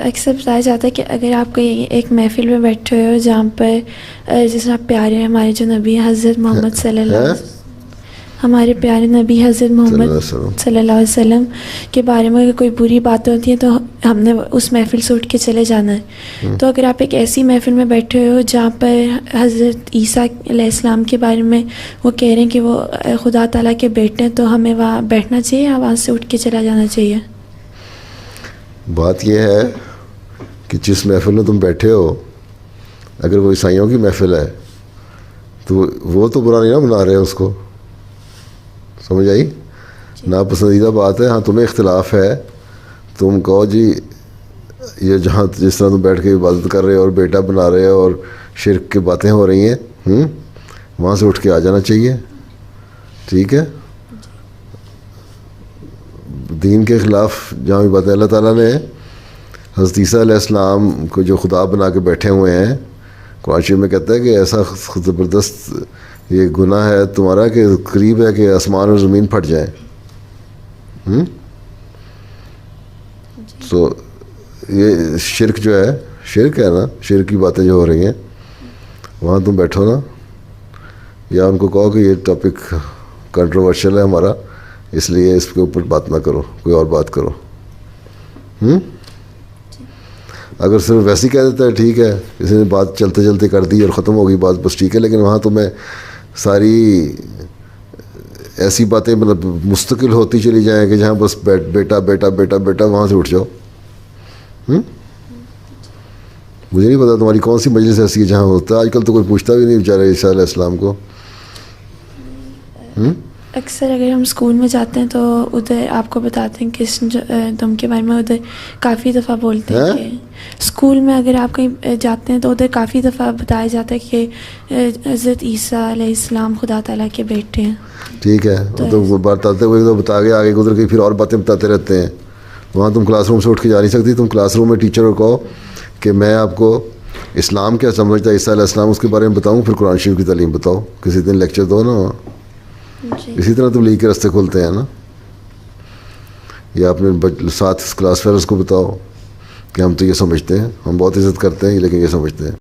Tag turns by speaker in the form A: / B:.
A: اکثر بتایا جاتا ہے کہ اگر آپ کوئی ایک محفل میں بیٹھے ہوئے ہو جہاں پر جس طرح پیارے ہمارے جو نبی حضرت محمد صلی اللہ علیہ وسلم، ہمارے پیارے نبی حضرت محمد صلی اللہ علیہ وسلم کے بارے میں اگر کوئی بری باتیں ہوتی ہیں تو ہم نے اس محفل سے اٹھ کے چلے جانا ہے. تو اگر آپ ایک ایسی محفل میں بیٹھے ہوئے ہو جہاں پر حضرت عیسیٰ علیہ السلام کے بارے میں وہ کہہ رہے ہیں کہ وہ خدا تعالیٰ کے بیٹے ہیں، تو ہمیں وہاں بیٹھنا چاہیے یا وہاں سے اٹھ کے چلا جانا چاہیے؟
B: بات یہ ہے کہ جس محفل میں تم بیٹھے ہو، اگر وہ عیسائیوں کی محفل ہے تو وہ تو برا نہیں نا بنا رہے اس کو، سمجھ آئی؟ ناپسندیدہ بات ہے. ہاں تمہیں اختلاف ہے، تم کہو جی یہ جہاں جس طرح تم بیٹھ کے عبادت کر رہے ہو اور بیٹا بنا رہے ہو اور شرک کی باتیں ہو رہی ہیں، وہاں سے اٹھ کے آ جانا چاہیے. ٹھیک ہے، دین کے خلاف جہاں بھی باتیں، اللہ تعالیٰ نے حضرت عیسیٰ علیہ السلام کو جو خدا بنا کے بیٹھے ہوئے ہیں، قرآن شریف میں کہتا ہے کہ ایسا زبردست یہ گناہ ہے تمہارا کہ قریب ہے کہ آسمان اور زمین پھٹ جائیں. تو یہ شرک جو ہے، شرک ہے نا، شرک کی باتیں جو ہو رہی ہیں وہاں تم بیٹھو نا، یا ان کو کہو کہ یہ ٹاپک کنٹروورشل ہے ہمارا، اس لیے اس کے اوپر بات نہ کرو، کوئی اور بات کرو. اگر صرف ویسے ہی کہہ دیتا ہے ٹھیک ہے، کسی نے بات چلتے چلتے کر دی اور ختم ہو گئی بات، بس ٹھیک ہے، لیکن وہاں تمہیں ساری ایسی باتیں مطلب مستقل ہوتی چلی جائیں کہ جہاں بس بیٹا بیٹا بیٹا بیٹا، وہاں سے اٹھ جاؤ. مجھے نہیں پتا تمہاری کون سی مجلس ایسی ہے جہاں ہوتا ہے. آج کل تو کوئی پوچھتا بھی نہیں بیچارے عیسیٰ علیہ السلام کو.
A: اکثر اگر ہم اسکول میں جاتے ہیں تو ادھر آپ کو بتاتے ہیں کہ تم کے بارے میں ادھر کافی دفعہ بولتے ہیں کہ اسکول میں اگر آپ کہیں جاتے ہیں تو ادھر کافی دفعہ بتایا جاتا ہے کہ حضرت عیسیٰ علیہ السلام خدا تعالیٰ کے بیٹے ہیں.
B: ٹھیک ہے، تو بتاتے ہوئے تو بتا کے آگے گزر کے پھر اور باتیں بتاتے رہتے ہیں. وہاں تم کلاس روم سے اٹھ کے جا نہیں سکتی. تم کلاس روم میں ٹیچر کو کہو کہ میں آپ کو اسلام کیا سمجھتا ہے عیسیٰ علیہ السلام اس کے بارے میں بتاؤں، پھر قرآن شریف کی تعلیم بتاؤ. کسی دن لیکچر دو نا. اسی طرح تبلیغ کے راستے کھولتے ہیں نا. یا اپنے ساتھ کلاس فیلوز کو بتاؤ کہ ہم تو یہ سمجھتے ہیں، ہم بہت عزت کرتے ہیں لیکن یہ سمجھتے ہیں.